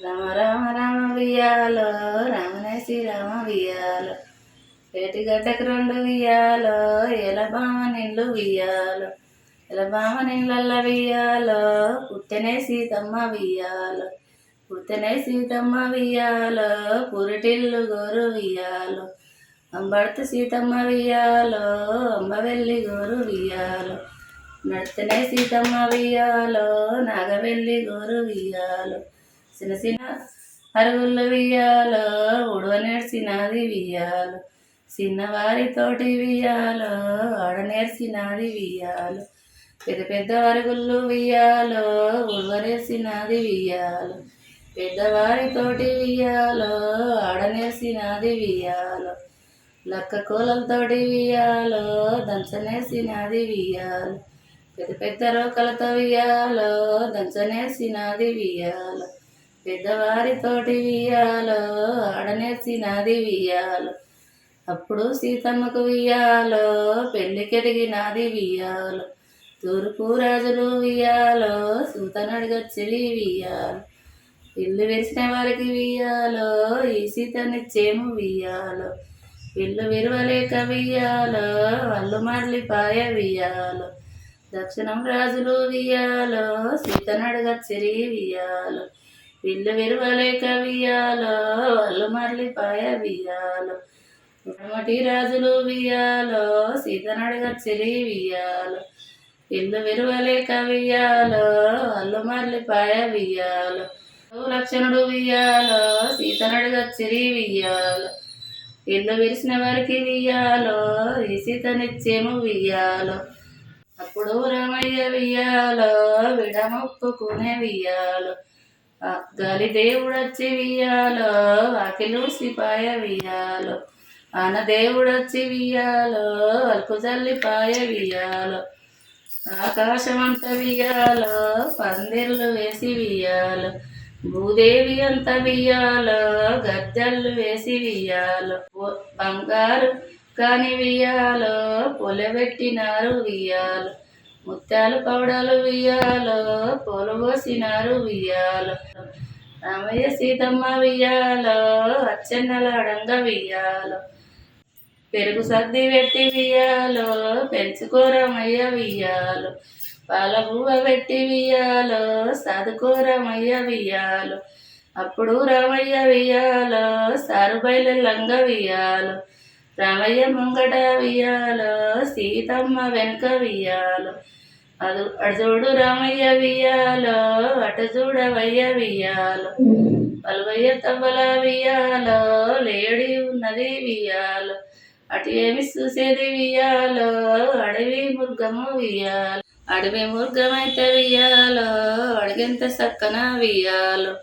రామ రామ రామ వియ్యాలో రామనే శ్రీరామ వియ్యాలో ఏటిగడ్డకు రెండు వియ్యాలో ఎలబామ నిండు వియ్యాలో ఎలబామ నిండ్లల్ల వియ్యాలో పుట్టెనే సీతమ్మ వియ్యాలో పుట్టెనే సీతమ్మ వియ్యాలో పురిటిల్లు గోరు వియ్యాలో అంబడత సీతమ్మ వియ్యాలో అంబవెల్లి గోరు వియ్యాలో నడితేనే సీతమ్మ వియ్యాలో నాగవెల్లి గోరు వియ్యాలో చిన్న చిన్న అరుగుళ్ళు వియ్యాలో ఉడవ నేర్చినది వియ్యాలో చిన్నవారితోటి వియ్యాలో ఆడ నేర్చినది వియ్యాలో పెద్ద పెద్ద అరుగుళ్ళు వియ్యాలో ఉడవ నేర్చినది వియ్యాలో పెద్దవారితోటి వియ్యాలో ఆడ నేర్చినది వియ్యాలో లక్క కోలలతోటి వియ్యాలో దంచనేసినది వియ్యాలో పెద్ద పెద్ద రోకలతో వియ్యాలో దంచనేసినది వియ్యాలో పెద్దవారితోటి వియ్యాలో ఆడనేసినది వియ్యాలో అప్పుడు సీతమ్మకు వియ్యాలో పెళ్ళికెదిగినది వియ్యాలో తూర్పు రాజులు వియ్యాలో సూతనడిగచ్చిలి వియ్యాలో ఇల్లు విరిచిన వారికి వియ్యాలో ఈ సీతనిచ్చేము వియ్యాలో ఇల్లు విరవలేక వియ్యాలో అల్లు మరలిపాయ వియ్యాలో దక్షిణం రాజులు వియ్యాలో సీతనడగచ్చిరి వియ్యాలో ఇల్లు విరవలేక వియ్యాలో అల్లు మరలిపాయ వియ్యాలో ఉడమటి రాజులు వియ్యాలో సీతనడగచ్చిరి వియ్యాలో ఇల్లు విరవలేక వియ్యాలో అల్లు మరలిపాయ వియ్యాలో లక్షణుడు వియ్యాలో సీతనడగచ్చిరి వియ్యాలో ఇల్లు విరిసిన వారికి వియ్యాలో ఈ సీతనిచ్చేము వియ్యాలో అప్పుడు రామయ్య వియ్యాలో విడమొక్కుకునే వియ్యాలో గాలి దేవుడొచ్చి వియ్యాలో అఖిలూసిపాయ వియ్యాలో ఆన దేవుడొచ్చి వియ్యాలో అల్కు జల్లిపాయ వియ్యాలో ఆకాశమంత వియ్యాలో పందిర్లు వేసి వియ్యాలో భూదేవి అంత వియ్యాలో గద్దెళ్ళు వేసి వియ్యాలో బంగారు కాని వియ్యాలో పొలబెట్టినారు వియ్యాలో ముత్యాలు పౌడలు వియ్యాలో పొలబోసినారు వియ్యాలో రామయ్య సీతమ్మ వియ్యాలో అచ్చెన్నలాడంగ వియ్యాలో పెరుగు సర్ది పెట్టి వియ్యాలో పెంచుకోరమయ్య వియ్యాలో పాల పువ్వ పెట్టి వియ్యాలో సదుకోరమయ్య వియ్యాలో అప్పుడు రామయ్య వియ్యాలో సారుబైలంగ వియ్యాలో రామయ్య ముంగట వియ్యాలో సీతమ్మ వెనుక వియ్యాలో అటు చూడు రామయ్య వియ్యాలో అటు చూడవయ్య వియ్యాలో పలువయ్య తవ్వల వియ్యాలో లేడి ఉన్నది వియ్యాలో అటు ఏమి చూసేది వియ్యాలో అడవి ముర్గము వియ్యాలో అడవి ముర్గమైతే వియ్యాలో అడిగెంత సక్కన వియ్యాలో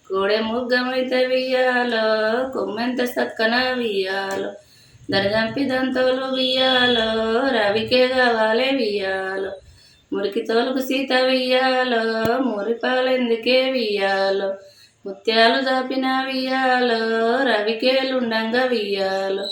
కోడె ముర్గమైతే వియ్యాలో కొమ్మెంత సక్కన వియ్యాలో దరజంపి దంతోలు వియ్యాలో రవికే కావాలే వియ్యాలో మురికి తోలుకు సీత వియ్యాలో మురిపాలెందుకే వియ్యాలో ముత్యాలు దాపిన వియ్యాలో రవికేలుండంగా వియ్యాలో